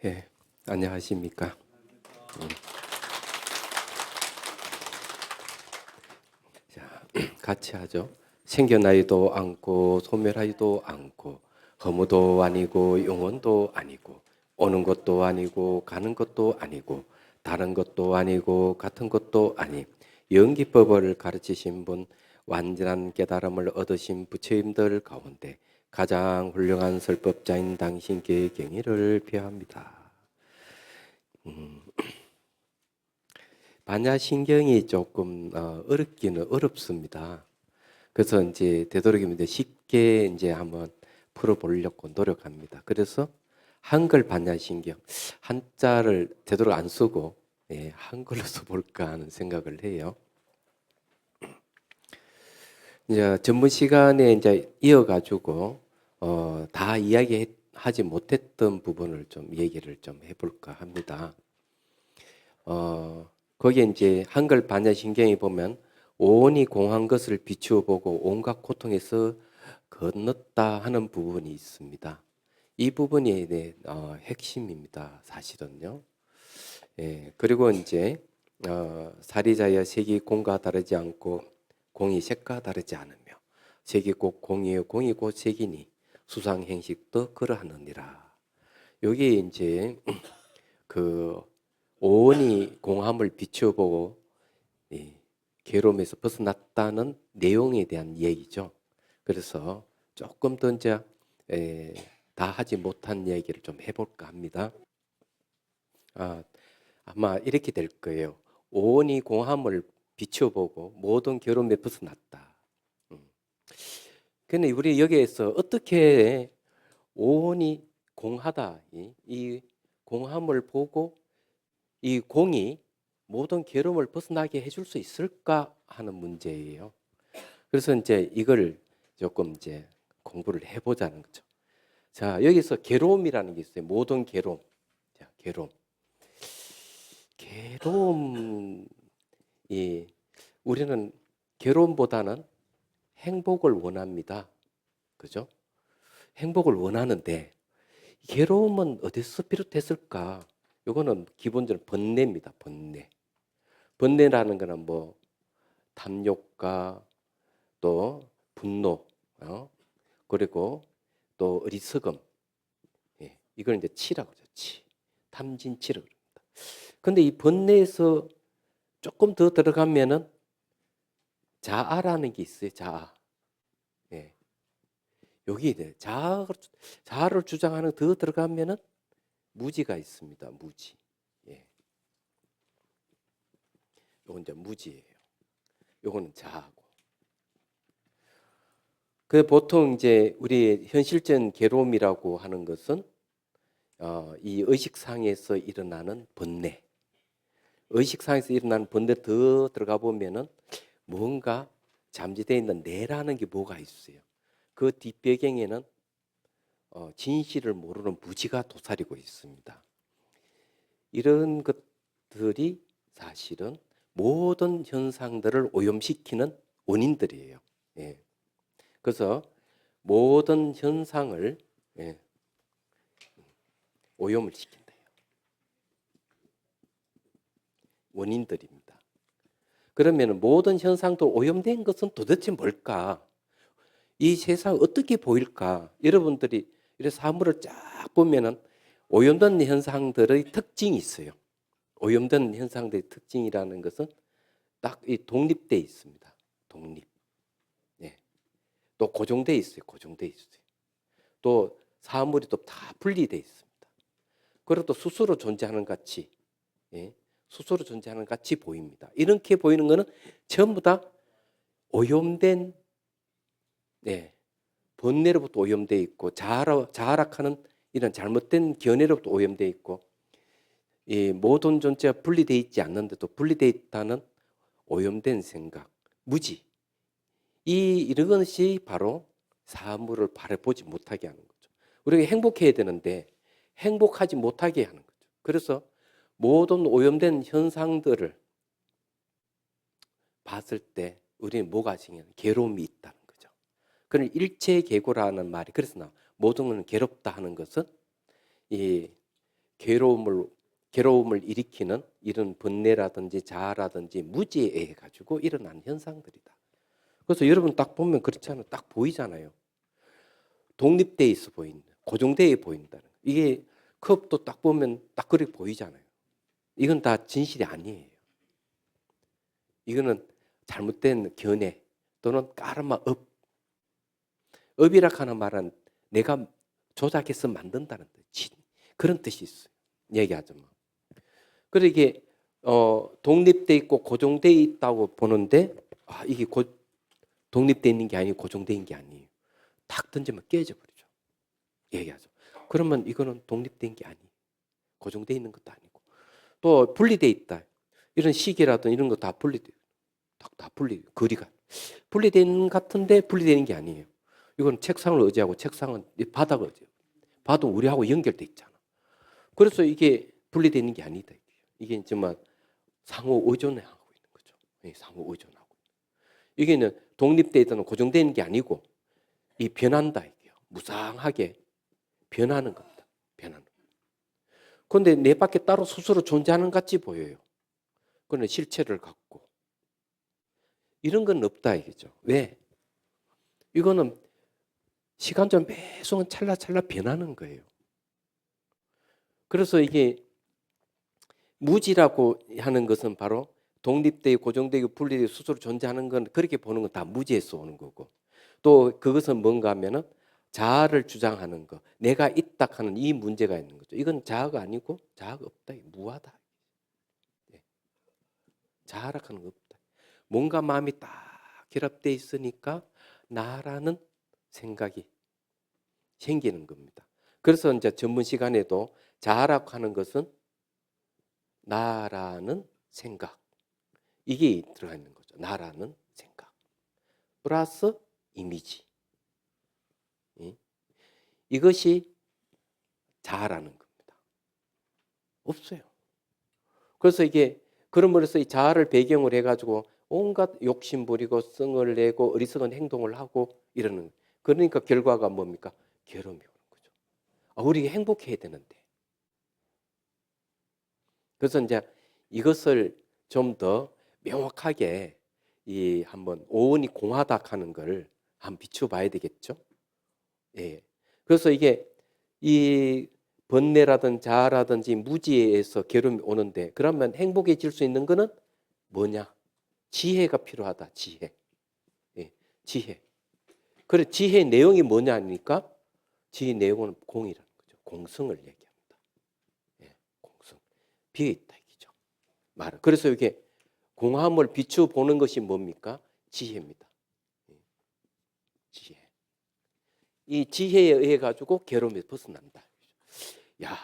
예, 안녕하십니까. 음, 자, 같이 하죠. 생겨나지도 않고 소멸하지도 않고 허무도 아니고 영원도 아니고 오는 것도 아니고 가는 것도 아니고 다른 것도 아니고 같은 것도 아니 영기법을 가르치신 분 완전한 깨달음을 얻으신 부처님들 가운데 가장 훌륭한 설법자인 당신께 경의를 표합니다. 반야신경이 조금 어렵기는 어렵습니다. 그래서 이제 되도록이면 이제 쉽게 이제 한번 풀어보려고 노력합니다. 그래서 한글 반야신경 한자를 되도록 안 쓰고 한글로 써볼까 하는 생각을 해요. 이제 전문 시간에 이제 이어가지고 다 이야기하지 못했던 부분을 좀 얘기를 좀 해볼까 합니다. 거기에 이제 한글 반야신경에 보면 오온이 공한 것을 비추어 보고 온갖 고통에서 건넜다 하는 부분이 있습니다. 이 부분이 핵심입니다. 사실은요. 예, 그리고 이제 사리자여 색이 공과 다르지 않고 공이 색과 다르지 않으며 색이 곧 공이요 공이 곧 색이니 수상행식도 그러하느니라. 여기 이제 그 오온이 공함을 비추어 보고 괴로움에서 벗어났다는 내용에 대한 얘기죠. 그래서 조금 더 이제 다 하지 못한 얘기를 좀 해볼까 합니다. 아마 이렇게 될 거예요. 오온이 공함을 비추어 보고 모든 괴로움에 벗어났다. 근데 우리 여기에서 어떻게 오온이 공하다 이 공함을 보고 이 공이 모든 괴로움을 벗어나게 해줄 수 있을까 하는 문제예요. 그래서 이제 이걸 조금 이제 공부를 해보자는 거죠. 자, 여기서 괴로움이라는 게 있어요. 모든 괴로움. 자, 괴로움. 괴로움이 우리는 괴로움보다는 행복을 원합니다. 그죠? 행복을 원하는데 괴로움은 어디서 비롯했을까? 이거는 기본적으로 번뇌입니다. 번뇌. 번뇌라는 거는 뭐 탐욕과 또 분노, 그리고 또 어리석음, 이걸 이제 치라고 하죠. 치, 탐진치라고 합니다. 근데 이 번뇌에서 조금 더 들어가면은 자아라는 게 있어요. 자아. 예. 여기 자아를 주장하는 더 들어가면은 무지가 있습니다. 무지. 예. 요건 이제 무지예요. 요거는 자아고. 그 보통 이제 우리 현실적 괴로움이라고 하는 것은 이 의식상에서 일어나는 번뇌. 의식상에서 일어나는 번뇌 더 들어가 보면은 뭔가 잠재되어 있는 내라는 게 뭐가 있어요. 그 뒷배경에는 진실을 모르는 무지가 도사리고 있습니다. 이런 것들이 사실은 모든 현상들을 오염시키는 원인들이에요. 예. 그래서 모든 현상을 오염을 시킨다. 원인들입니다. 그러면 모든 현상도 오염된 것은 도대체 뭘까? 이 세상 어떻게 보일까? 여러분들이 이런 사물을 쫙 보면은 오염된 현상들의 특징이 있어요. 오염된 현상들의 특징이라는 것은 딱 이 독립돼 있습니다. 독립. 예. 또 고정돼 있어요. 고정돼 있어요. 또 사물이 또 다 분리돼 있습니다. 그리고 또 스스로 존재하는 같이, 스스로 존재하는 같이 보입니다. 이렇게 보이는 것은 전부 다 오염된, 번뇌로부터 오염돼 있고 자아락하는 이런 잘못된 견해로부터 오염돼 있고, 이 모든 존재가 분리돼 있지 않는데도 분리돼 있다는 오염된 생각, 무지. 이런 것이 바로 사물을 바라보지 못하게 하는 거죠. 우리가 행복해야 되는데 행복하지 못하게 하는 거죠. 그래서 모든 오염된 현상들을 봤을 때 우리는 뭐가 생기냐? 괴로움이 있다는 거죠. 그런 일체계고라는 말이 그래서 모든 건 괴롭다 하는 것은 이 괴로움을 일으키는 이런 번뇌라든지 자아라든지 무지에 의해 가지고 일어난 현상들이다. 그래서 여러분 딱 보면 그렇잖아요. 딱 보이잖아요. 독립돼 있어 보인다. 고정되어 보인다는. 이게 컵도 딱 보면 딱 그렇게 보이잖아요. 이건 다 진실이 아니에요. 이거는 잘못된 견해 또는 까르마 업. 업이라 하는 말은 내가 조작해서 만든다는 뜻. 그런 뜻이 있어요. 얘기하자면. 그래서 이게 독립돼 있고 고정돼 있다고 보는데 이게 독립돼 있는 게 아니고 고정돼 있는 게 아니에요. 탁 던지면 깨져버리죠. 얘기하죠. 그러면 이거는 독립된 게 아니에요. 고정돼 있는 것도 아니고. 또 분리돼 있다. 이런 시계라든 이런 거 다 분리돼. 다 거리가 분리돼 있는 것 같은데 분리되는 게 아니에요. 이건 책상을 의지하고 책상은 바닥을 의지하고. 바도 우리하고 연결돼 있잖아. 그래서 이게 분리되어 있는 게 아니다. 이게 정말 상호 의존을 하고 있는 거죠. 상호 의존하고. 이게는 독립되어 있다는 고정되어 있는 게 아니고 이 변한다. 이게요. 무상하게 변하는 겁니다. 변하는. 그런데 내 밖에 따로 스스로 존재하는 것 같이 보여요. 그런 실체를 갖고. 이런 건 없다 이거죠. 왜? 이거는 시간적 매순간 찰나찰나 변하는 거예요. 그래서 이게 무지라고 하는 것은 바로 독립되고 고정되고 분리되고 스스로 존재하는 건 그렇게 보는 건 다 무지에서 오는 거고 또 그것은 뭔가 하면은 자아를 주장하는 거 내가 있다 하는 이 문제가 있는 거죠. 이건 자아가 아니고 자아가 없다. 무하다. 자아라 하는 거 없다. 뭔가 마음이 딱 결합되어 있으니까 나라는 생각이 생기는 겁니다. 그래서 이제 전문 시간에도 자아라고 하는 것은 나라는 생각 이게 들어가 있는 거죠. 나라는 생각 플러스 이미지 이것이 자아라는 겁니다. 없어요. 그래서 이게 그럼으로써 이 자아를 배경으로 해가지고 온갖 욕심 부리고 성을 내고 어리석은 행동을 하고 이러는 그러니까 결과가 뭡니까? 괴로움이 오는 거죠. 우리 행복해야 되는데. 그래서 이제 이것을 좀 더 명확하게 한번 오온이 공하다 하는 걸 한번 비춰봐야 되겠죠. 예. 그래서 이게 이 번뇌라든 자아라든지 무지에서 괴로움이 오는데 그러면 행복해질 수 있는 거는 뭐냐? 지혜가 필요하다. 지혜. 예. 지혜. 그래 지혜의 내용이 뭐냐니까 지혜의 내용은 공이라는 거죠. 공성을 얘기합니다. 예. 공성. 비어 있다 이기죠. 말은. 그래서 이게 공함을 비추어 보는 것이 뭡니까? 지혜입니다. 지혜. 이 지혜에 의해 가지고 괴로움에서 벗어난다. 야,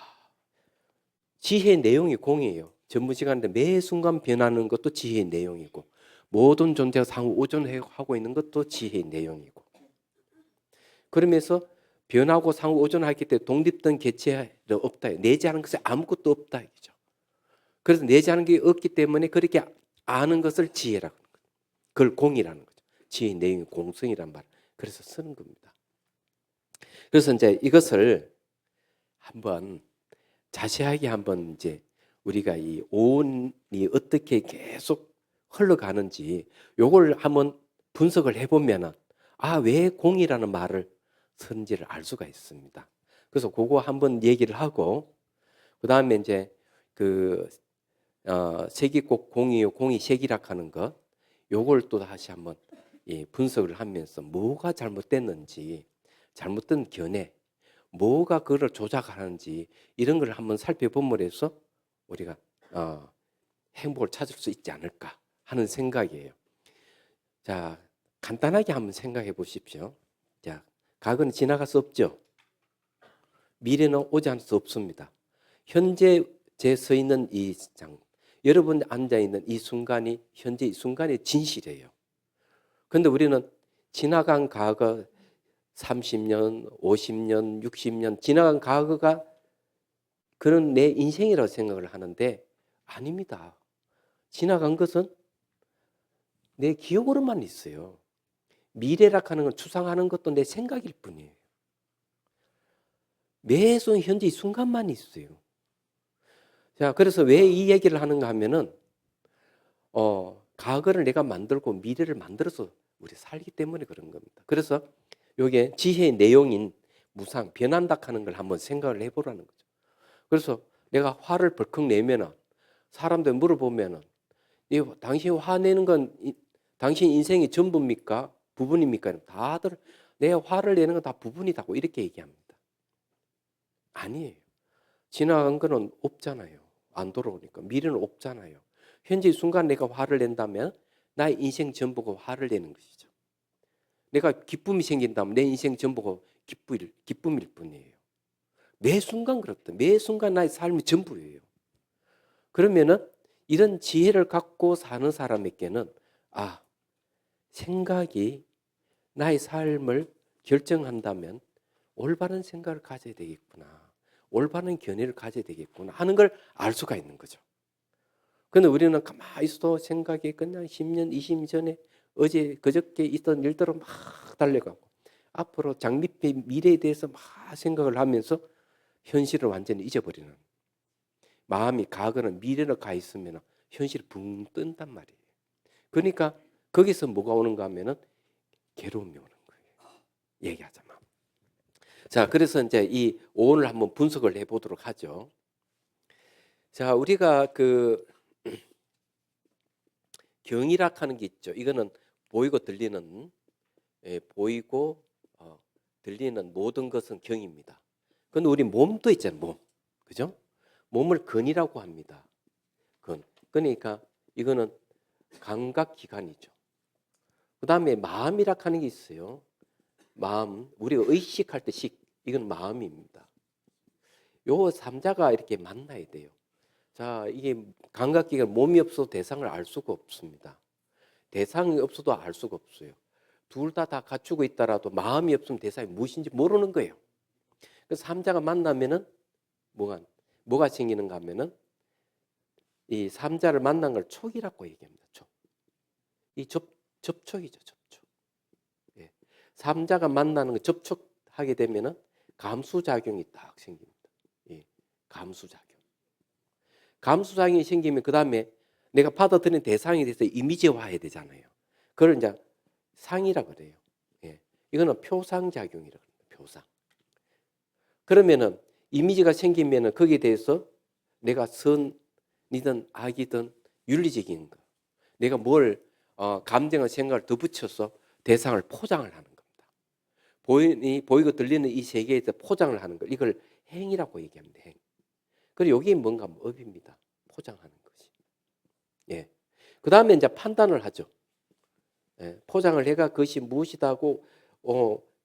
지혜의 내용이 공이에요. 전문 시간인데 매 순간 변하는 것도 지혜의 내용이고 모든 존재가 상호 오존하고 있는 것도 지혜의 내용이고 그러면서 변하고 상호 오존하기 때문에 독립된 개체가 없다. 내재하는 것이 아무것도 없다. 이죠. 그래서 내재하는 게 없기 때문에 그렇게 아는 것을 지혜라고 하는 거죠. 그걸 공이라는 거죠. 지혜의 내용이 공성이란 말. 그래서 쓰는 겁니다. 그래서 이제 이것을 한번 자세하게 한번 이제 우리가 이 오온이 어떻게 계속 흘러가는지 요걸 한번 분석을 해보면은 왜 공이라는 말을 쓰는지를 알 수가 있습니다. 그래서 그거 한번 얘기를 하고 그 다음에 이제 색이 꼭 공이요 공이 색이라 하는 것 요걸 또 다시 한번 분석을 하면서 뭐가 잘못됐는지 잘못된 견해 뭐가 그걸 조작하는지 이런 걸 한번 살펴봄으로 해서 우리가 행복을 찾을 수 있지 않을까 하는 생각이에요. 자, 간단하게 한번 생각해 보십시오. 자, 과거는 지나갈 수 없죠. 미래는 오지 않을 수 없습니다. 현재 제 서 있는 이 장, 여러분 앉아 있는 이 순간이 현재 이 순간의 진실이에요. 그런데 우리는 지나간 과거 30년, 50년, 60년 지나간 과거가 그런 내 인생이라고 생각을 하는데 아닙니다. 지나간 것은 내 기억으로만 있어요. 미래라 하는 건 추상하는 것도 내 생각일 뿐이에요. 매순 현재 이 순간만 있어요. 자, 그래서 왜 이 얘기를 하는가 하면은 과거를 내가 만들고 미래를 만들어서 우리 살기 때문에 그런 겁니다. 그래서 요게 지혜의 내용인 무상, 변한다 하는 걸 한번 생각을 해보라는 거죠. 그래서 내가 화를 벌컥 내면은 사람들 물어보면은 당신 화내는 건 당신 인생의 전부입니까? 부분입니까? 다들 내 화를 내는 건 다 부분이다고 이렇게 얘기합니다. 아니에요. 지나간 거는 없잖아요. 안 돌아오니까. 미래는 없잖아요. 현재 순간 내가 화를 낸다면 나의 인생 전부가 화를 내는 것이죠. 내가 기쁨이 생긴다면 내 인생 전부가 기쁨일 뿐이에요. 매 순간 그렇다. 매 순간 나의 삶이 전부예요. 그러면은 이런 지혜를 갖고 사는 사람에게는 생각이 나의 삶을 결정한다면 올바른 생각을 가져야 되겠구나. 올바른 견해를 가져야 되겠구나 하는 걸 알 수가 있는 거죠. 근데 우리는 가만히 있어도 생각이 그냥 10년, 20년 전에 어제 그저께 있던 일대로 막 달려가고 앞으로 장밋빛 미래에 대해서 막 생각을 하면서 현실을 완전히 잊어버리는, 마음이 과거는 미래로 가 있으면 현실이 붕 뜬단 말이에요. 그러니까 거기서 뭐가 오는가 하면은 괴로움이 오는 거예요. 얘기하자면. 자, 그래서 이제 이 오온을 한번 분석을 해보도록 하죠. 자, 우리가 그 경이락 하는 게 있죠. 이거는 보이고 들리는, 보이고 들리는 모든 것은 경입니다. 근데 우리 몸도 있잖아요. 몸, 그죠? 몸을 근이라고 합니다. 근. 그러니까 이거는 감각기관이죠. 그 다음에 마음이라 하는 게 있어요. 마음, 우리가 의식할 때 식, 이건 마음입니다. 요 삼자가 이렇게 만나야 돼요. 자, 이게 감각기관, 몸이 없어도 대상을 알 수가 없습니다. 대상이 없어도 알 수가 없어요. 둘 다 갖추고 있더라도 마음이 없으면 대상이 무엇인지 모르는 거예요. 그래서 삼자가 만나면은 뭐가 생기는가 하면은 이 삼자를 만난 걸 촉이라고 얘기합니다. 촉. 이 접촉이죠, 접촉. 예. 삼자가 만나는 거 접촉하게 되면은 감수작용이 딱 생깁니다. 예. 감수작용. 감수작용이 생기면 그 다음에 내가 받아들인 대상에 대해서 이미지화해야 되잖아요. 그걸 이제 상이라 그래요. 예. 이거는 표상작용이라 그래요. 표상. 그러면은 이미지가 생기면은 거기에 대해서 내가 선이든 악이든 윤리적인 거, 내가 뭘 감정과 생각을 더 붙여서 대상을 포장을 하는 겁니다. 보이고 들리는 이 세계에 대해서 포장을 하는 거, 이걸 행이라고 얘기합니다. 행. 그리고 여기 뭔가 업입니다. 포장하는 것이. 예. 그 다음에 이제 판단을 하죠. 예. 포장을 해가 그것이 무엇이다고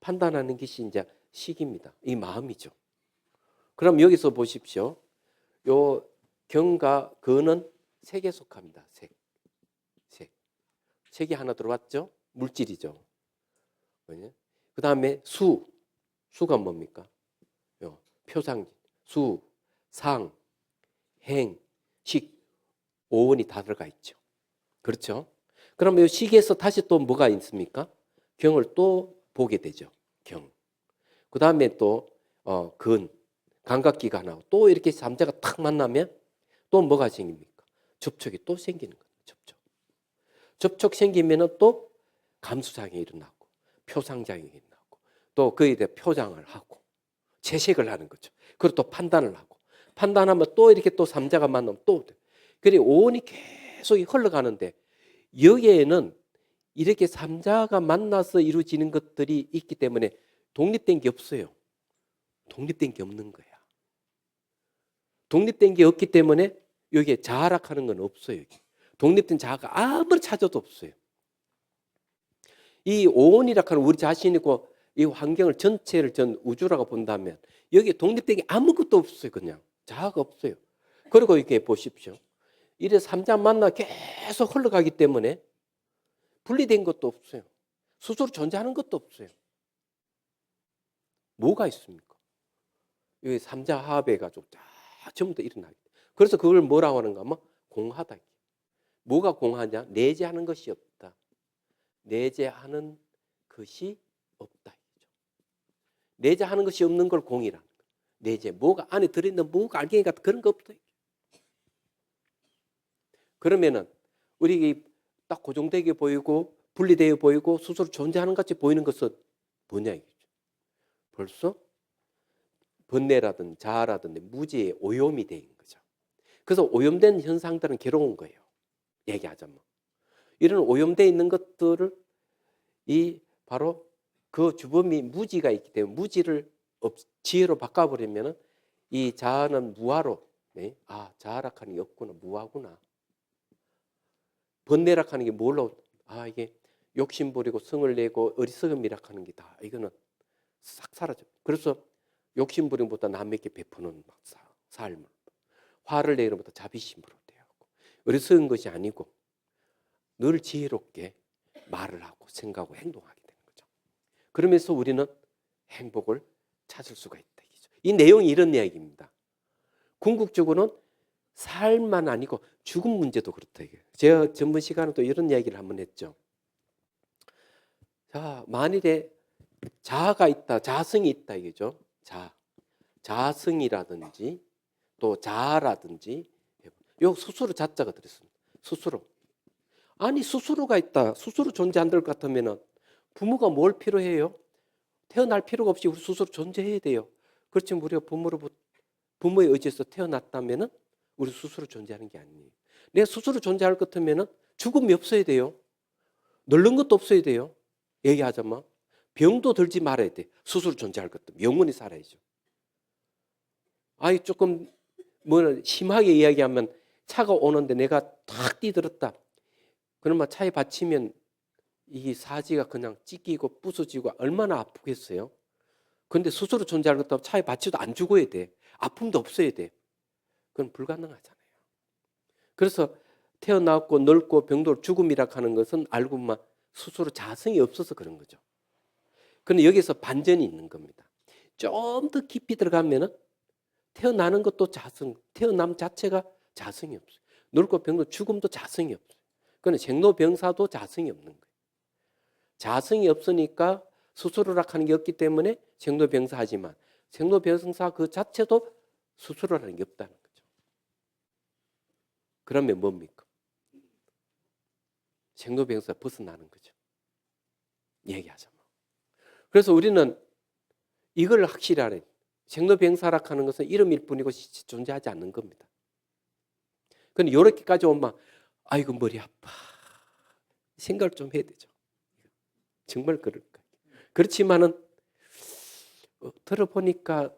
판단하는 것이 이제 식입니다. 이 마음이죠. 그럼 여기서 보십시오. 요 경과 근은 색에 속합니다. 색. 색이 하나 들어왔죠? 물질이죠. 그 다음에 수가 뭡니까? 표상, 수, 상, 행, 식, 오온이 다 들어가 있죠. 그렇죠? 그럼 이 식에서 다시 또 뭐가 있습니까? 경을 또 보게 되죠. 경. 그 다음에 또 근, 감각기관하고 또 이렇게 삼자가 탁 만나면 또 뭐가 생깁니까? 접촉이 또 생기는 거예요. 접촉 생기면은 또 감수작용이 일어나고 표상작용이 일어나고 또 그에 대해 표장을 하고 채색을 하는 거죠. 그리고 또 판단을 하고 판단하면 또 이렇게 또 삼자가 만나면 또 그리고 오온이 계속 흘러가는데 여기에는 이렇게 삼자가 만나서 이루어지는 것들이 있기 때문에 독립된 게 없어요. 독립된 게 없는 거야. 독립된 게 없기 때문에 여기에 자아락하는 건 없어요. 여기. 독립된 자아가 아무리 찾아도 없어요. 이 오온이라고 하는 우리 자신이고 이 환경을 전체를 전 우주라고 본다면 여기에 독립된 게 아무것도 없어요. 그냥 자아가 없어요. 그리고 이렇게 보십시오. 이래 삼자 만나 계속 흘러가기 때문에 분리된 것도 없어요. 스스로 존재하는 것도 없어요. 뭐가 있습니까? 여기 삼자 합해가지고 쫙 전부 다 일어나게. 그래서 그걸 뭐라고 하는가 하면 공하다. 뭐가 공하냐? 내재하는 것이 없다. 내재하는 것이 없다. 내재하는 것이 없는 걸 공이라는 거예요. 내재, 뭐가 안에 들어있는 뭐가 알갱이 같은 그런 거 없다. 그러면은 우리 딱 고정되게 보이고 분리되어 보이고 스스로 존재하는 것 같이 보이는 것은 뭐냐 이거죠. 벌써 번뇌라든 자아라든지 무지의 오염이 돼 있는 거죠. 그래서 오염된 현상들은 괴로운 거예요. 얘기하자면. 이런 오염되어 있는 것들을 이 바로 그 주범이 무지가 있기 때문에 무지를 지혜로 바꿔버리면 이 자아는 무아로, 네? 아, 자아락하는 게 없구나, 무아구나. 번뇌락하는 게 뭘로? 아, 이게 욕심 부리고 성을 내고 어리석음이락하는 게 다 이거는 싹 사라져. 그래서 욕심 부림보다 남에게 베푸는 삶을, 화를 내는 것보다 자비심으로 되었고, 어리석은 것이 아니고 늘 지혜롭게 말을 하고 생각하고 행동하게 되는 거죠. 그러면서 우리는 행복을 찾을 수가 있다. 이 내용이 이런 이야기입니다. 궁극적으로는 삶만 아니고 죽음 문제도 그렇다. 제가 전번 시간에 또 이런 이야기를 한번 했죠. 자, 만일에 자아가 있다, 자성이 있다 이거죠. 자성이라든지 또 자아라든지 요 스스로 자자가 들었습니다. 스스로. 아니 스스로가 있다, 스스로 존재한다 것 같으면은 부모가 뭘 필요해요? 태어날 필요가 없이 우리 스스로 존재해야 돼요. 그렇지만 우리가 부모의 의지에서 태어났다면은 우리 스스로 존재하는 게 아니에요. 내가 스스로 존재할 것 같으면은 죽음이 없어야 돼요. 늙는 것도 없어야 돼요. 얘기하자면 병도 들지 말아야 돼. 스스로 존재할 것 같으면 영원히 살아야죠. 아이 조금 뭐 심하게 이야기하면 차가 오는데 내가 탁 뛰들었다. 그러면 차에 받치면 이 사지가 그냥 찢기고 부서지고 얼마나 아프겠어요. 그런데 스스로 존재할 것 같으면 차에 받쳐도 안 죽어야 돼. 아픔도 없어야 돼. 그건 불가능하잖아요. 그래서 태어났고 늙고 병도 죽음이라 하는 것은 알고 보면 스스로 자성이 없어서 그런 거죠. 그런데 여기서 반전이 있는 겁니다. 좀 더 깊이 들어가면은 태어나는 것도 자성, 태어남 자체가 자성이 없어요. 늙고 병도 죽음도 자성이 없어요. 그건 생로병사도 자성이 없는 거예요. 자성이 없으니까 스스로라 하는 게 없기 때문에 생로병사하지만 생로병사 그 자체도 스스로라는 게 없다는 거죠. 그러면 뭡니까? 생로병사 벗어나는 거죠. 얘기하자면. 그래서 우리는 이걸 확실히 알아야 돼요. 생로병사라 하는 것은 이름일 뿐이고 존재하지 않는 겁니다. 근데 이렇게까지 오면 아이고 머리 아파. 생각을 좀 해야 되죠. 정말 그럴까? 그렇지만은 들어보니까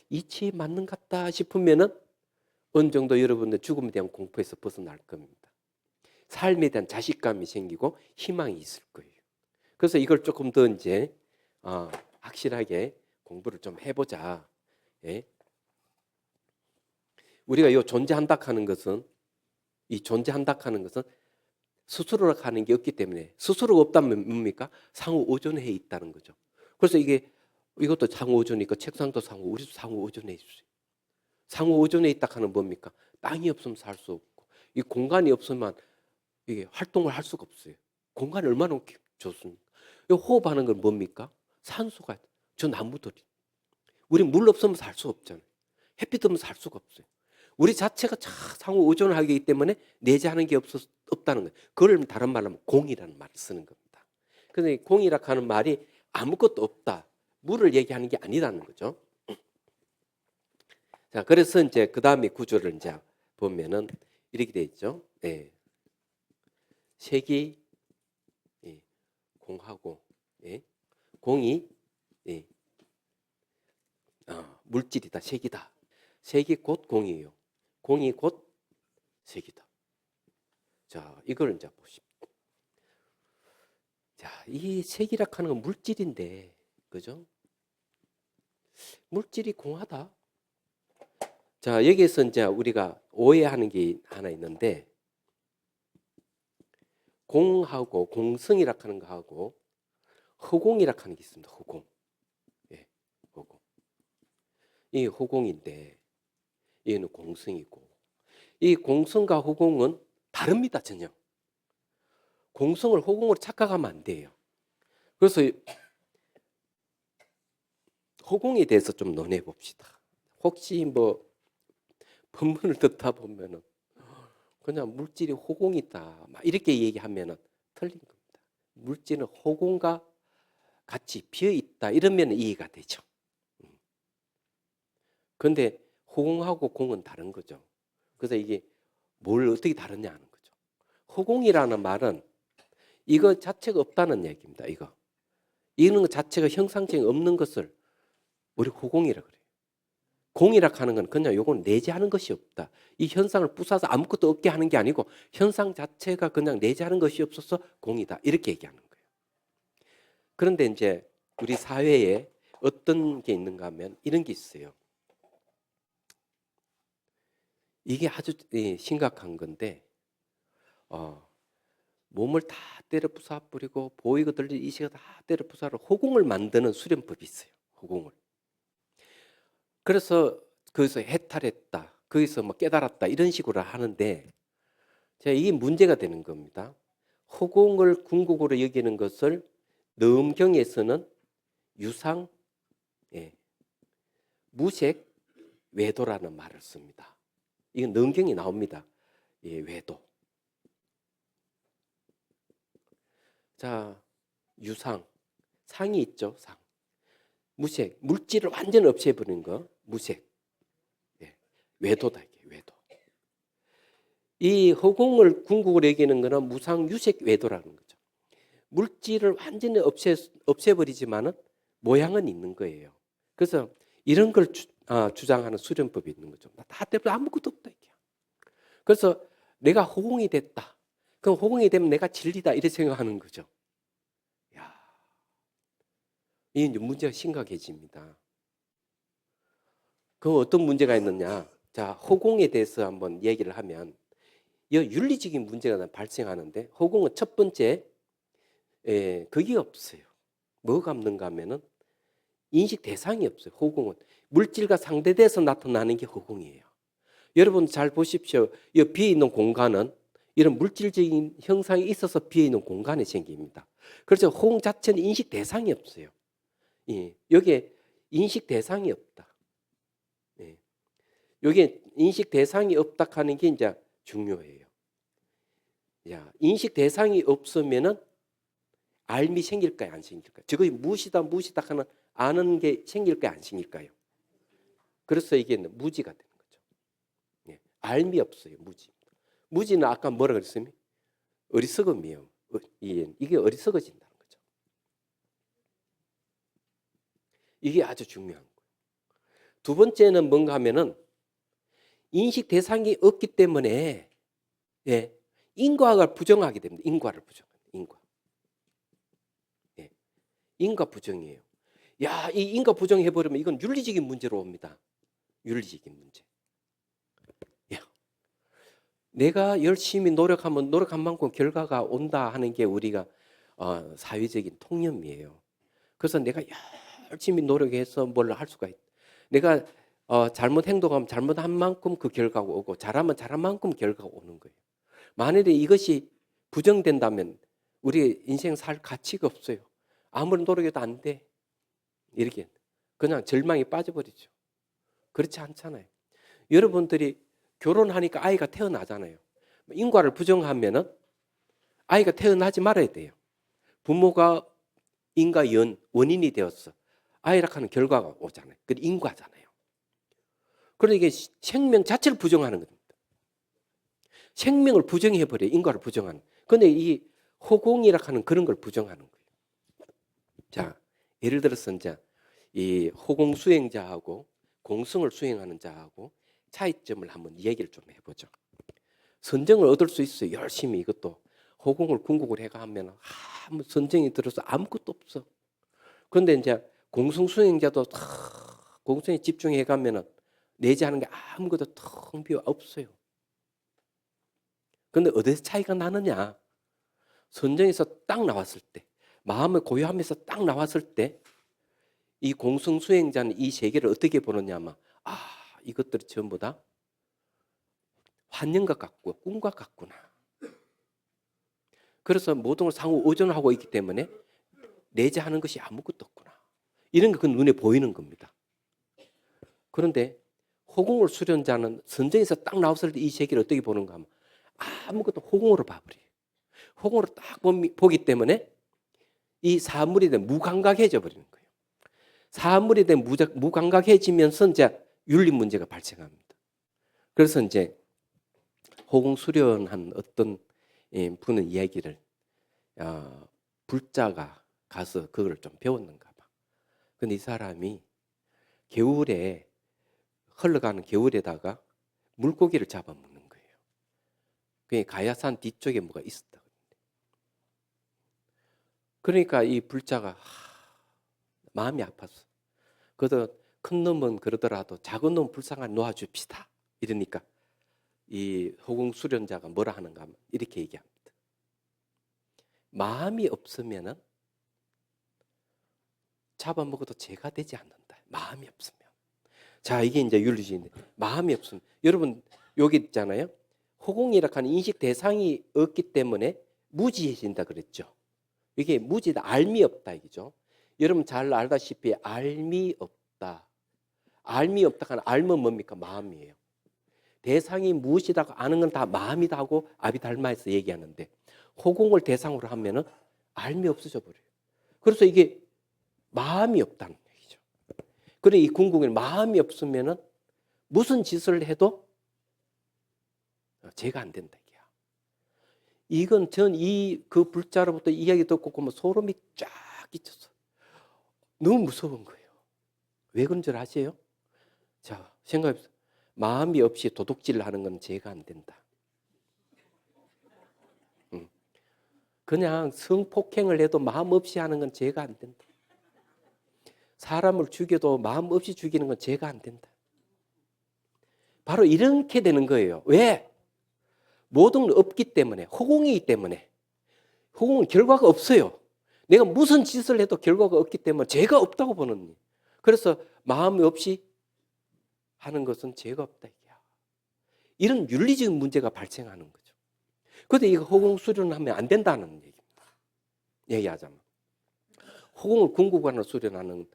이치 맞는 것 같다 싶으면은 어느 정도 여러분들 죽음에 대한 공포에서 벗어날 겁니다. 삶에 대한 자신감이 생기고 희망이 있을 거예요. 그래서 이걸 조금 더 이제 확실하게 공부를 좀 해보자. 예? 우리가 이 존재한다 하는 것은 이 존재한다 하는 것은 스스로라 하는 게 없기 때문에 스스로가 없다면 뭡니까? 상호 오존해 있다는 거죠. 그래서 이것도 상호 오존이니까 책상도 상호, 우리도 상호 오존해 있어요. 상호 오존해 있다 하는 뭡니까? 땅이 없으면 살 수 없고 이 공간이 없으면 이게 활동을 할 수가 없어요. 공간이 얼마나 좋습니까? 호흡하는 건 뭡니까? 산소가 저 나무들이. 우리 물 없으면 살 수 없잖아요. 햇빛 없으면 살 수가 없어요. 우리 자체가 상호 의존하기 때문에 내재하는 게 없다는 거예요. 그걸 다른 말로 하면 공이라는 말을 쓰는 겁니다. 그래서 공이라 하는 말이 아무것도 없다. 물을 얘기하는 게 아니라는 거죠. 자, 그래서 이제 그 다음에 구조를 이제 보면은 이렇게 돼 있죠. 예. 색이 예. 공하고 예. 공이 예. 물질이다, 색이다. 색이 곧 공이에요. 공이 곧 색이다. 자, 이걸 이제 보십시오. 자, 이 색이라 하는 건 물질인데, 그죠? 물질이 공하다. 자, 여기에서 이제 우리가 오해하는 게 하나 있는데, 공하고 공성이라 하는 거하고 허공이라 하는 게 있습니다. 허공. 예, 허공. 이 허공인데, 얘는 공성이고, 이 공성과 허공은 다릅니다, 전혀. 공성을 허공으로 착각하면 안 돼요. 그래서 허공에 대해서 좀 논해 봅시다. 혹시 뭐 본문을 듣다 보면은 그냥 물질이 호공이다 막 이렇게 얘기하면은 틀린 겁니다. 물질은 호공과 같이 비어 있다 이러면 이해가 되죠. 그런데 호공하고 공은 다른 거죠. 그래서 이게 뭘 어떻게 다르냐 하는 거죠. 호공이라는 말은 이거 자체가 없다는 얘기입니다. 이런 것 자체가 형상성이 없는 것을 우리 호공이라 그래요. 공이라 하는 건 그냥 요건 내재하는 것이 없다. 이 현상을 부숴서 아무것도 없게 하는 게 아니고 현상 자체가 그냥 내재하는 것이 없어서 공이다. 이렇게 얘기하는 거예요. 그런데 이제 우리 사회에 어떤 게 있는가 하면 이런 게 있어요. 이게 아주 심각한 건데 몸을 다 때려 부숴버리고 보이고 들리는 이식을 다 때려 부숴서 호공을 만드는 수련법이 있어요. 호공을. 그래서 거기서 해탈했다. 거기서 뭐 깨달았다. 이런 식으로 하는데 이게 문제가 되는 겁니다. 호공을 궁극으로 여기는 것을 너음경에서는 유상, 무색, 외도라는 말을 씁니다. 이건 너음경이 나옵니다. 외도. 자, 유상. 상이 있죠. 상. 무색. 물질을 완전히 없애버리는 거. 무색. 외도다. 이게 외도. 이 허공을 궁극으로 여기는 거는 무상유색 외도라는 거죠. 물질을 완전히 없애버리지만은 모양은 있는 거예요. 그래서 이런 걸 주장하는 수련법이 있는 거죠. 다 때려 아무것도 없다. 이게. 그래서 내가 허공이 됐다. 그럼 허공이 되면 내가 진리다. 이렇게 생각하는 거죠. 야, 이 문제가 심각해집니다. 그 어떤 문제가 있느냐? 자, 허공에 대해서 한번 얘기를 하면 이 윤리적인 문제가 발생하는데 허공은 첫 번째 그게 없어요. 뭐가 없는가 하면은 인식 대상이 없어요. 허공은 물질과 상대돼서 나타나는 게 허공이에요. 여러분 잘 보십시오. 이 비어 있는 공간은 이런 물질적인 형상이 있어서 비어 있는 공간에 생깁니다. 그래서 허공 자체는 인식 대상이 없어요. 여기에 인식 대상이 없다. 여기에 인식 대상이 없다 하는 게 이제 중요해요. 야, 인식 대상이 없으면은 알미 생길까요, 안 생길까요? 저거 무시다 하는 아는 게 생길까요, 안 생길까요? 그래서 이게 무지가 되는 거죠. 알미 없어요, 무지. 무지는 아까 뭐라 그랬어요? 어리석음이에요. 이게 어리석어진다는 거죠. 이게 아주 중요한 거예요. 두 번째는 뭔가 하면은 인식 대상이 없기 때문에 인과를 부정하게 됩니다. 인과를 부정합니다. 인과 부정이에요. 야, 이 인과 부정해버리면 이건 윤리적인 문제로 옵니다. 윤리적인 문제. 야, 내가 열심히 노력하면 노력한 만큼 결과가 온다 하는 게 우리가 사회적인 통념이에요. 그래서 내가 열심히 노력해서 뭘 할 수가 있다. 내가 잘못 행동하면 잘못한 만큼 그 결과가 오고 잘하면 잘한 만큼 결과가 오는 거예요. 만일에 이것이 부정된다면 우리 인생 살 가치가 없어요. 아무리 노력해도 안 돼. 이렇게 그냥 절망에 빠져버리죠. 그렇지 않잖아요. 여러분들이 결혼하니까 아이가 태어나잖아요. 인과를 부정하면은 아이가 태어나지 말아야 돼요. 부모가 인과 원인이 되었어. 아이라 하는 결과가 오잖아요. 그게 인과잖아요. 그러니까 이게 생명 자체를 부정하는 겁니다. 생명을 부정해버려요. 인과를 부정하는. 근데 이 허공이라 하는 그런 걸 부정하는 거예요. 자, 예를 들어서 이제 이 허공 수행자하고 공성을 수행하는 자하고 차이점을 한번 얘기를 좀 해보죠. 선정을 얻을 수 있어요. 열심히 이것도 허공을 궁극을 해가 하면 아무 선정이 들어서 아무것도 없어. 그런데 이제 공성 수행자도 공성에 집중해 가면은 내재하는 게 아무것도 텅 비어 없어요. 그런데 어디서 차이가 나느냐? 선정에서 딱 나왔을 때, 마음을 고요하면서 딱 나왔을 때, 이 공성 수행자는 이 세계를 어떻게 보느냐면, 이것들이 전부 다 환영과 같고 꿈과 같구나. 그래서 모든 걸 상호 의존하고 있기 때문에 내재하는 것이 아무것도 없구나. 이런 게 그 눈에 보이는 겁니다. 그런데 허공을 수련자는 선정에서 딱 나왔을 때 이 세계를 어떻게 보는가 하면 아무것도 호공으로 봐버려요. 호공으로 딱 보기 때문에 이 사물에 대한 무감각해져 버리는 거예요. 사물에 대한 무감각해지면서 이제 윤리 문제가 발생합니다. 그래서 이제 호공수련한 어떤 분의 이야기를 불자가 가서 그걸 좀 배웠는가 봐. 근데 이 사람이 겨울에 흘러가는 겨울에다가 물고기를 잡아먹는 거예요. 그게 가야산 뒤쪽에 뭐가 있었다. 그러니까 이 불자가 마음이 아팠어. 그래서 큰 놈은 그러더라도 작은 놈 불쌍하게 놓아줍시다. 이러니까 이 호공 수련자가 뭐라 하는가 하면 이렇게 얘기합니다. 마음이 없으면은 잡아먹어도 죄가 되지 않는다. 마음이 없으면. 자, 이게 이제 윤리주의인데 마음이 없으면 여러분 여기 있잖아요. 호공이라 하는 인식 대상이 없기 때문에 무지해진다 그랬죠. 이게 무지다. 알미 없다 이거죠. 여러분 잘 알다시피 알미 없다. 알미 없다 하는 알면 뭡니까? 마음이에요. 대상이 무엇이라고 아는 건 다 마음이다 하고 아비달마에서 얘기하는데 호공을 대상으로 하면은 알미 없어져 버려요. 그래서 이게 마음이 없다는 얘기죠. 그래 이 궁극에는 마음이 없으면은 무슨 짓을 해도 죄가 안 된다 이게야. 이건 전 그 불자로부터 이야기 듣고 보면 소름이 쫙 끼쳤어. 너무 무서운 거예요. 왜 그런 줄 아세요? 자, 생각해보세요. 마음이 없이 도둑질을 하는 건 죄가 안 된다. 그냥 성폭행을 해도 마음 없이 하는 건 죄가 안 된다. 사람을 죽여도 마음 없이 죽이는 건 죄가 안 된다. 바로 이렇게 되는 거예요. 왜? 모든 건 없기 때문에, 호공이기 때문에. 호공은 결과가 없어요. 내가 무슨 짓을 해도 결과가 없기 때문에 죄가 없다고 보는 거예요. 그래서 마음이 없이 하는 것은 죄가 없다. 이런 윤리적인 문제가 발생하는 거죠. 그런데 이거 호공 수련하면 안 된다는 얘기입니다. 얘기하자면. 호공을 궁극으로 수련하는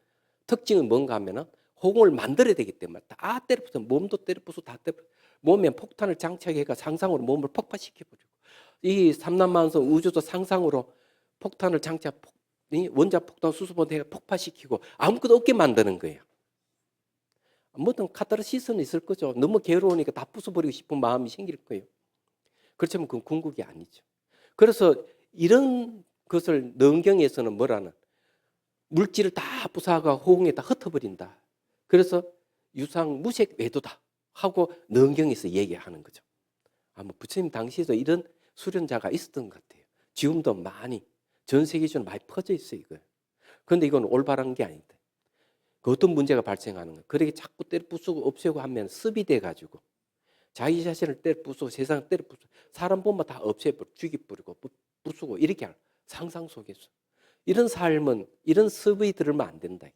특징은 뭔가 하면은 호공을 만들어야 되기 때문에 다 때려부숴 몸도 때려부숴 다 때려 몸에 폭탄을 장착해가 상상으로 몸을 폭파시켜버리고 이 삼남만성 우주도 상상으로 폭탄을 장착 원자 폭탄 수소본에 폭파시키고 아무것도 없게 만드는 거예요. 뭐든 카타르시스는 있을 거죠. 너무 괴로우니까 다 부숴버리고 싶은 마음이 생길 거예요. 그렇지만 그건 궁극이 아니죠. 그래서 이런 것을 능경에서는 뭐라는 물질을 다 부숴가 호응에다 흩어버린다. 그래서 유상 무색 외도다 하고 능경에서 얘기하는 거죠. 아마 부처님 당시에도 이런 수련자가 있었던 것 같아요. 지금도 많이 전 세계적으로 많이 퍼져 있어요. 이거. 그런데 이건 올바른 게 아닌데. 그 어떤 문제가 발생하는 거예요. 그렇게 자꾸 때려 부수고 없애고 하면 습이 돼가지고 자기 자신을 때려 부수고 세상을 때려 부수고 사람 보면 다 없애버리고 죽여버리고 부수고 이렇게 하는 상상 속에서. 이런 삶은 이런 습이 들으면 안 된다. 이게.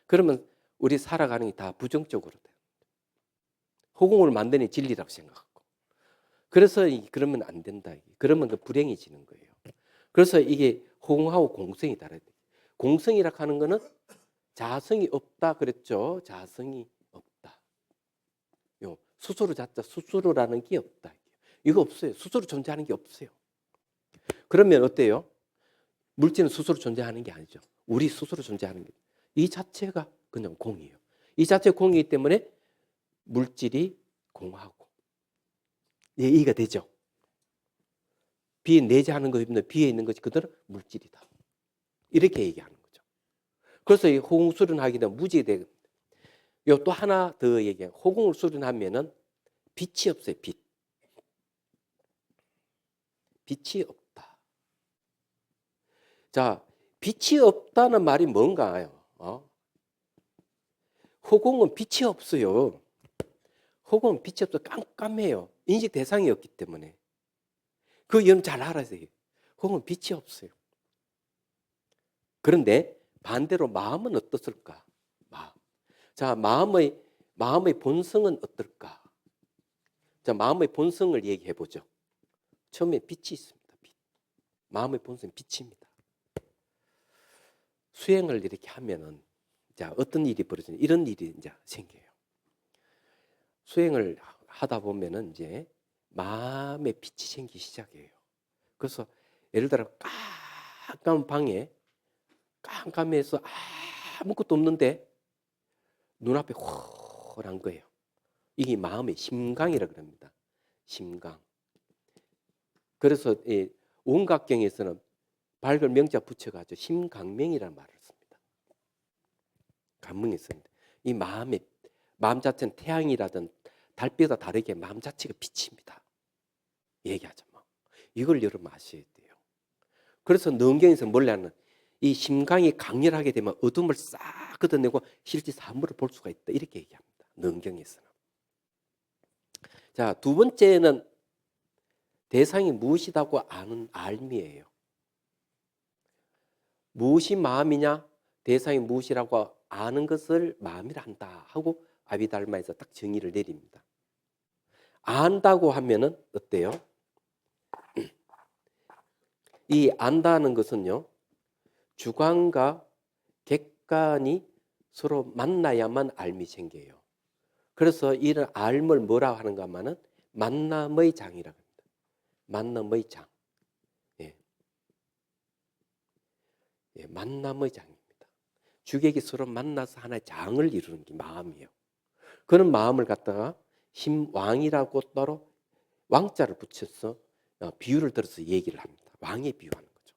그러면 우리 살아가는 게 다 부정적으로 돼요. 호공을 만드는 진리라고 생각하고. 그래서 그러면 안 된다. 그러면 그 불행해지는 거예요. 그래서 이게 호공하고 공성이 다르다. 공성이라 하는 거는 자성이 없다 그랬죠. 자성이 없다. 요 스스로 자자 스스로라는 게 없다. 이거 없어요. 스스로 존재하는 게 없어요. 그러면 어때요? 물질은 스스로 존재하는 게 아니죠. 우리 스스로 존재하는 게. 이 자체가 그냥 공이에요. 이 자체가 공이기 때문에 물질이 공하고. 예, 이해가 되죠? 비에 내재하는 것입니다. 비에 있는 것이 그대로 물질이다. 이렇게 얘기하는 거죠. 그래서 이 호공 수련하기 되면 무지에 되거든요. 또 하나 더 얘기해요. 호공을 수련하면은 빛이 없어요. 빛. 빛이 없다. 자, 빛이 없다는 말이 뭔가요? 호공은 빛이 없어요. 호공은 빛이 없어 깜깜해요. 인식 대상이 없기 때문에. 그 여러분 잘 알아야 돼요. 호공은 빛이 없어요. 그런데 반대로 마음은 어떻을까? 마음. 자, 마음의 본성은 어떨까? 자, 마음의 본성을 얘기해 보죠. 처음에 빛이 있습니다. 빛. 마음의 본성은 빛입니다. 수행을 이렇게 하면은 자, 어떤 일이 벌어지냐? 이런 일이 이제 생겨요. 수행을 하다 보면은 이제 마음에 빛이 생기기 시작해요. 그래서 예를 들어 깜깜한 방에 깜깜해서 아무것도 없는데 눈앞에 훤한 거예요. 이게 마음의 심강이라 그럽니다. 심강. 그래서 이 원각경에서는 밝을 명자 붙여가지고 심강명이라는 말을 씁니다. 감명했습니다. 이 마음 자체는 태양이라든 달빛과 다르게 마음 자체가 빛입니다. 얘기하죠. 뭐. 이걸 여러분 아셔야 돼요. 그래서 능경에서 원래 하는 이 심강이 강렬하게 되면 어둠을 싹 걷어내고 실제 사물을 볼 수가 있다. 이렇게 얘기합니다. 능경에서는. 자, 두 번째는 대상이 무엇이라고 아는 알미예요. 무엇이 마음이냐? 대상이 무엇이라고 아는 것을 마음이라 한다 하고 아비달마에서 딱 정의를 내립니다. 안다고 하면은 어때요? 이 안다는 것은요, 주관과 객관이 서로 만나야만 알미 생겨요. 그래서 이런 알을 뭐라고 하는가 하면은 만남의 장이라고 합니다. 만남의 장. 예. 예, 만남의 장입니다. 주객이 서로 만나서 하나의 장을 이루는 게 마음이에요. 그런 마음을 갖다가 힘왕이라고 따로 왕자를 붙여서 비유를 들어서 얘기를 합니다. 왕에 비유하는 거죠.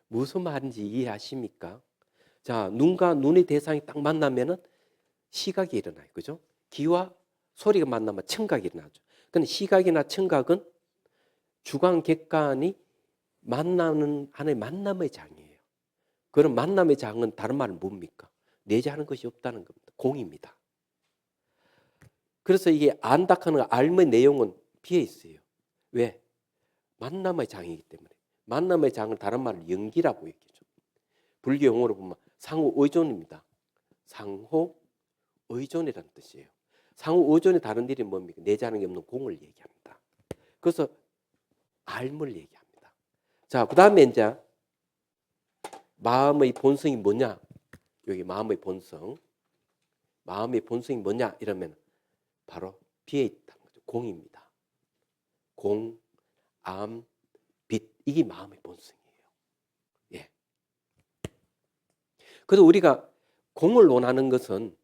무슨 말인지 이해하십니까? 자, 눈과 눈의 대상이 딱 만나면은 시각이 일어나요. 그죠? 귀와 소리가 만나면 청각이 일어나죠. 근데 시각이나 청각은 주관 객관이 만나는 하나의 만남의 장이에요. 그런 만남의 장은 다른 말은 뭡니까? 내재하는 것이 없다는 겁니다. 공입니다. 그래서 이게 안다하는 알의 내용은 비어 있어요. 왜? 만남의 장이기 때문에. 만남의 장은 다른 말로 연기라고 얘기하죠. 불교 용어로 보면 상호 의존입니다. 상호 의존이라는 뜻이에요. 상호 의존의 다른 일이 뭡니까? 내재하는 게 없는 공을 얘기합니다. 그래서 알을 얘기합니다. 자, 그 다음에 이제 마음의 본성이 뭐냐? 여기 마음의 본성. 마음의 본성이 뭐냐? 이러면 바로 비에 있다는 거죠. 공입니다. 공, 암, 빛. 이게 마음의 본성이에요. 예. 그래서 우리가 공을 논하는 것은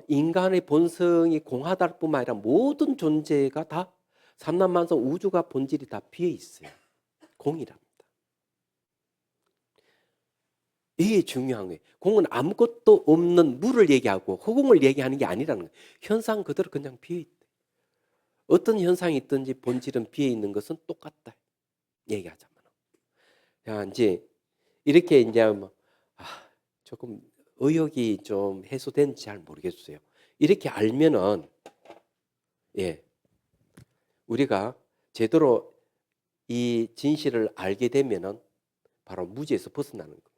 인간의 본성이 공하다를 뿐만 아니라 모든 존재가 다 삼라만상 우주가 본질이 다 비어 있어요. 공이랍니다. 이게 중요한 거예요. 공은 아무것도 없는 물을 얘기하고 허공을 얘기하는 게 아니라는 거예요. 현상 그대로 그냥 비어 있대. 어떤 현상이 있든지 본질은 비어 있는 것은 똑같다. 얘기하자면. 자, 이제 이렇게 이제 뭐 조금 의혹이 좀 해소된지 잘 모르겠어요. 이렇게 알면은 예. 우리가 제대로 이 진실을 알게 되면은 바로 무지에서 벗어나는 겁니다.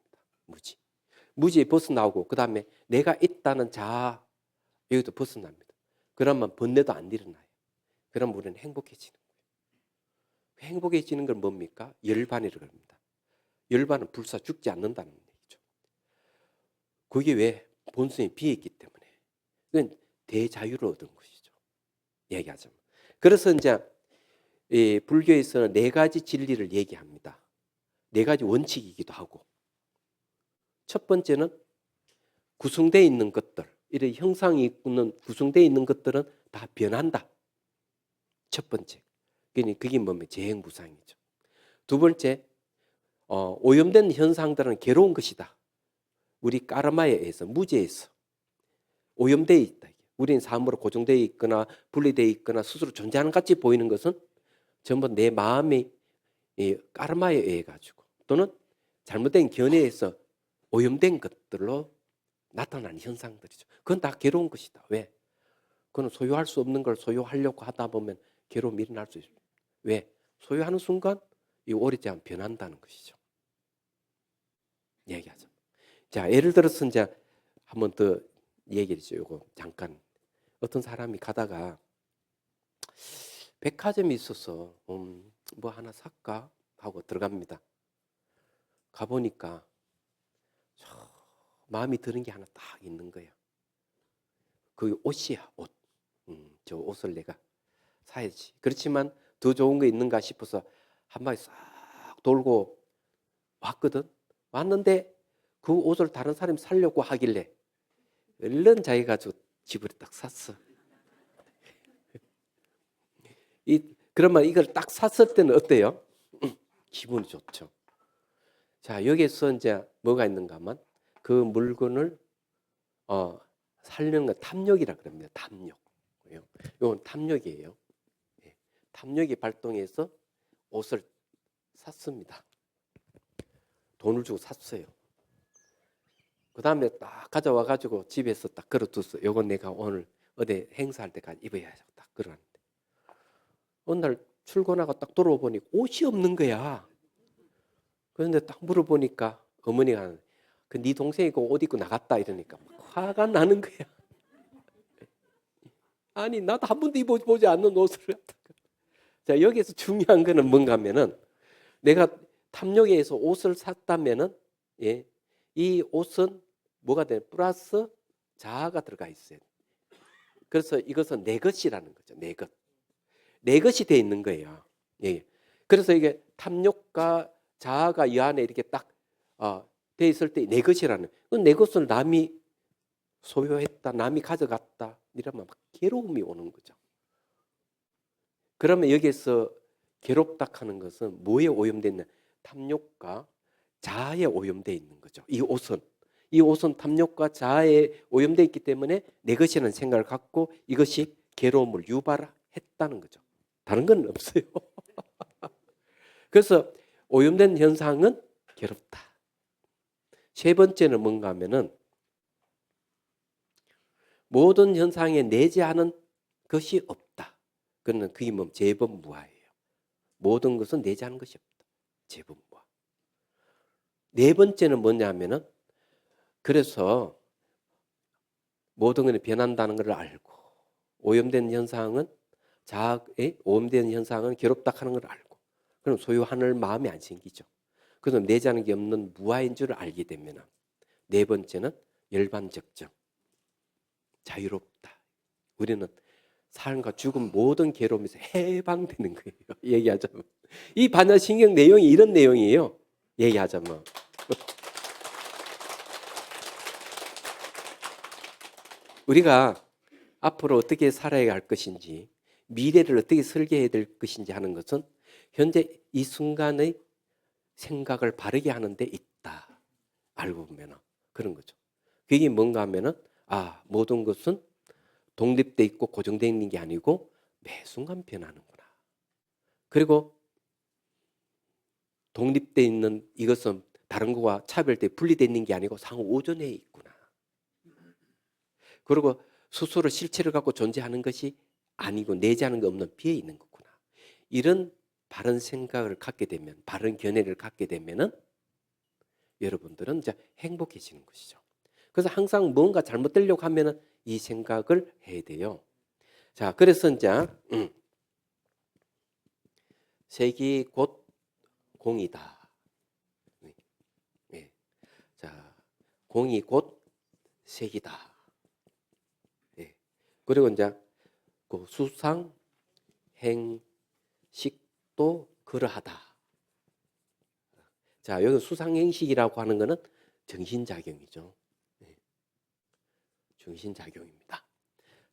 무지에 벗어나고 그다음에 내가 있다는 자아 여기도 벗어납니다. 그러면 번뇌도 안 일어나요. 그럼 우리는 행복해지는 거예요. 행복해지는 건 뭡니까? 열반이라고 합니다. 열반은 불사 죽지 않는다는 얘기죠. 그게 왜? 본성이 비어있기 때문에. 그건 대자유를 얻은 것이죠. 얘기하자면. 그래서 이제 이 불교에서는 네 가지 진리를 얘기합니다. 네 가지 원칙이기도 하고. 첫 번째는 구성되어 있는 것들, 이런 형상이 있는 구성되어 있는 것들은 다 변한다. 첫 번째. 그게 뭐면 재행부상이죠. 두 번째, 오염된 현상들은 괴로운 것이다. 우리 까르마에 의해서, 무지에서 오염되어 있다. 우리는 삶으로 고정되어 있거나 분리되어 있거나 스스로 존재하는 같이 보이는 것은 전부 내 마음의 까르마에 의해 가지고 또는 잘못된 견해에서 오염된 것들로 나타나는 현상들이죠. 그건 다 괴로운 것이다. 왜? 그건 소유할 수 없는 걸 소유하려고 하다 보면 괴로움이 일어날 수 있습니다. 왜? 소유하는 순간 이 오래지면 변한다는 것이죠. 얘기하죠. 자, 예를 들어서 이제 한 번 더 얘기했죠. 요거 잠깐. 어떤 사람이 가다가 백화점이 있어서 뭐 하나 살까 하고 들어갑니다. 가보니까 마음이 드는 게 하나 딱 있는 거예요. 그게 옷이야, 옷. 저 옷을 내가 사야지. 그렇지만 더 좋은 거 있는가 싶어서 한 바퀴 싹 돌고 왔거든. 왔는데 그 옷을 다른 사람이 사려고 하길래 얼른 자기가 저 집을 딱 샀어. 그러면 이걸 딱 샀을 때는 어때요? 기분이 좋죠. 자, 여기에서 이제 뭐가 있는가 하면 그 물건을 살려는 거 탐욕이라 그럽니다. 탐욕. 이건 탐욕이에요. 예, 탐욕이 발동해서 옷을 샀습니다. 돈을 주고 샀어요. 그 다음에 딱 가져와 가지고 집에서 딱 걸어뒀어. 요건 내가 오늘 어디 행사할 때까지 입어야지. 딱 걸어놨는데 어느 날 출근하고 딱 돌아보니 옷이 없는 거야. 그런데 딱 물어보니까 어머니가 그 네 동생이 그 옷 입고 나갔다 이러니까 막 화가 나는 거야. 아니 나도 한 번도 입어보지 않는 옷을. 자, 여기서 중요한 거는 뭔가 하면은 내가 탐욕에 의해서 옷을 샀다면은 예, 이 옷은 뭐가 돼? 플러스 자아가 들어가 있어요. 그래서 이것은 내 것이라는 거죠. 내 것. 내 것이 돼 있는 거예요. 예. 그래서 이게 탐욕과 자아가 이 안에 이렇게 딱 돼 있을 때 내 것이라는. 내 것을 남이 소유했다, 남이 가져갔다 이러면 막 괴로움이 오는 거죠. 그러면 여기에서 괴롭다 하는 것은 뭐에 오염되어 있냐? 탐욕과 자아에 오염되어 있는 거죠. 이 옷은 탐욕과 자아에 오염되어 있기 때문에 내 것이라는 생각을 갖고 이것이 괴로움을 유발했다는 거죠. 다른 건 없어요. 그래서 오염된 현상은 괴롭다. 세 번째는 뭔가 하면은 모든 현상에 내재하는 것이 없다. 그는 그게 뭐 재범무아예요. 모든 것은 내재하는 것이 없다. 재범무아. 네 번째는 뭐냐면은 그래서 모든 것이 변한다는 것을 알고 오염된 현상은 자아의 오염된 현상은 괴롭다 하는 걸 알고 그럼 소유하는 마음이 안 생기죠. 그래서 내재하는 게 없는 무아인 줄을 알게 되면 네 번째는 열반적정. 자유롭다. 우리는 삶과 죽음 모든 괴로움에서 해방되는 거예요. 얘기하자면 이 반야신경 내용이 이런 내용이에요. 얘기하자면 우리가 앞으로 어떻게 살아야 할 것인지 미래를 어떻게 설계해야 될 것인지 하는 것은 현재 이 순간의 생각을 바르게 하는 데 있다. 알고 보면 그런 거죠. 그게 뭔가 하면은 모든 것은 독립돼 있고 고정되어 있는 게 아니고 매 순간 변하는구나. 그리고 독립돼 있는 이것은 다른 것과 차별돼 분리되어 있는 게 아니고 상호 오존해 있구나. 그리고 스스로 실체를 갖고 존재하는 것이 아니고 내재하는 게 없는 비어 있는 거구나. 이런 바른 생각을 갖게 되면, 바른 견해를 갖게 되면은 여러분들은 이제 행복해지는 것이죠. 그래서 항상 뭔가 잘못되려고 하면은 이 생각을 해야 돼요. 자, 그래서 이제 색이 곧 공이다. 네. 자, 공이 곧 색이다. 네. 그리고 이제 그 수상 행식도 그러하다. 자, 여기 수상 행식이라고 하는 것은 정신작용이죠. 네. 정신작용입니다.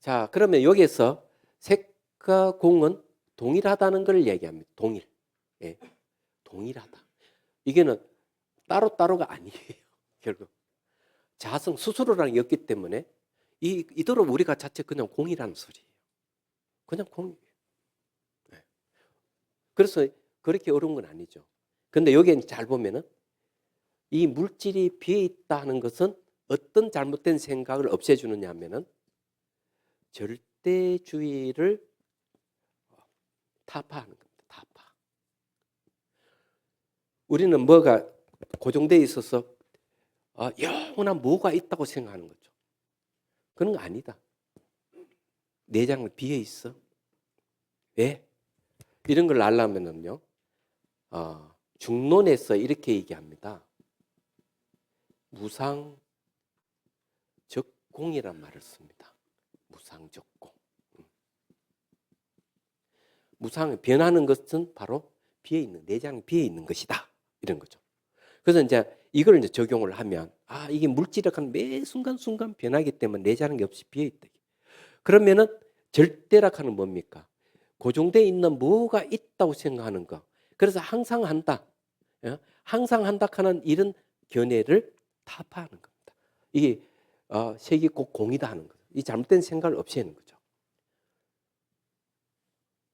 자, 그러면 여기에서 색과 공은 동일하다는 걸 얘기합니다. 동일. 예. 동일하다. 이게는 따로따로가 아니에요. 결국. 자성 스스로라는 게 없기 때문에 이대로 우리가 자체 그냥 공이라는 소리예요. 그냥 공이에요. 네. 그래서 그렇게 어려운 건 아니죠. 근데 여기에 잘 보면은 이 물질이 비어 있다는 것은 어떤 잘못된 생각을 없애주느냐 하면은 절대주의를 타파하는 겁니다. 타파. 우리는 뭐가 고정되어 있어서 영원한 뭐가 있다고 생각하는 거죠. 그런 거 아니다. 내장은 비어 있어. 왜? 이런 걸 알려면은요. 중론에서 이렇게 얘기합니다. 무상적공이란 말을 씁니다. 무상적공. 무상 변하는 것은 바로 비어 있는 내장이 비어 있는 것이다 이런 거죠. 그래서 이제 이걸 이제 적용을 하면 이게 물질이라는 매 순간순간 변하기 때문에 내장이 없이 비어 있다. 그러면은 절대락하는 뭡니까? 고정되어 있는 뭐가 있다고 생각하는 거. 그래서 항상 한다. 예? 항상 한다 하는 이런 견해를 타파하는 겁니다. 이게 색이 꼭 공이다 하는 거죠. 이 잘못된 생각을 없애는 거죠.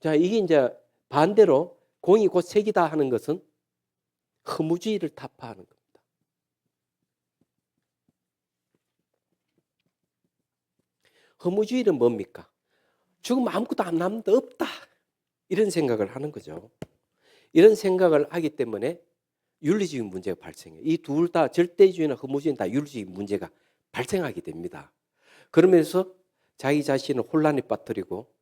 자, 이게 이제 반대로 공이 곧 색이다 하는 것은 허무주의를 타파하는 겁니다. 허무주의는 뭡니까? 죽으면 아무것도 안 남는다, 없다. 이런 생각을 하는 거죠. 이런 생각을 하기 때문에 윤리적인 문제가 발생해요. 이 둘 다 절대주의나 허무주의는 다 윤리적인 문제가 발생하게 됩니다. 그러면서 자기 자신을 혼란에 빠뜨리고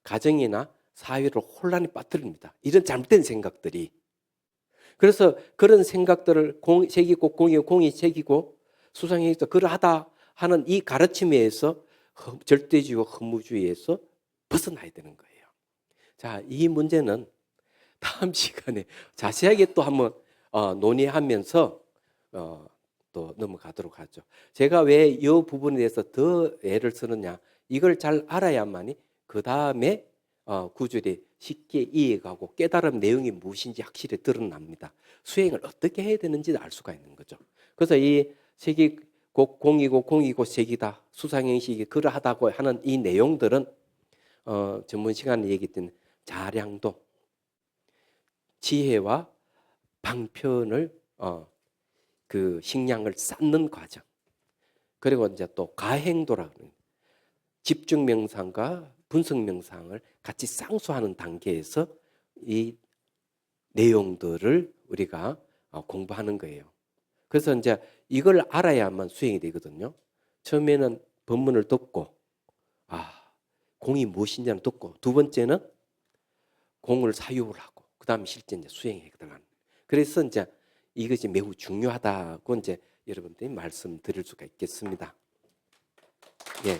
가정이나 사회를 혼란에 빠뜨립니다. 이런 잘못된 생각들이. 그래서 그런 생각들을 새기고 공이 새기고 수상행위도 그러하다 하는 이 가르침에 의해서 절대주의와 허무주의에서 벗어나야 되는 거예요. 자, 이 문제는 다음 시간에 자세하게 또 한번 논의하면서 또 넘어가도록 하죠. 제가 왜 이 부분에 대해서 더 애를 쓰느냐, 이걸 잘 알아야만이 그 다음에 구절이 쉽게 이해가고 깨달은 내용이 무엇인지 확실히 드러납니다. 수행을 어떻게 해야 되는지 알 수가 있는 거죠. 그래서 이 색이 곧 공이고 공이고 색이다, 수상행식이 그러하다고 하는 이 내용들은 전문 시간에 얘기했던 자량도, 지혜와 방편을 그 식량을 쌓는 과정, 그리고 이제 또 가행도라는 집중 명상과 분석 명상을 같이 쌍수하는 단계에서 이 내용들을 우리가 공부하는 거예요. 그래서 이제 이걸 알아야만 수행이 되거든요. 처음에는 법문을 듣고 공이 무엇인지는 듣고, 두 번째는 공을 사유를 하고, 그 다음에 실제 이제 수행에 들어가는. 그래서 이제 이것이 매우 중요하다고 이제 여러분들이 말씀드릴 수가 있겠습니다. 예.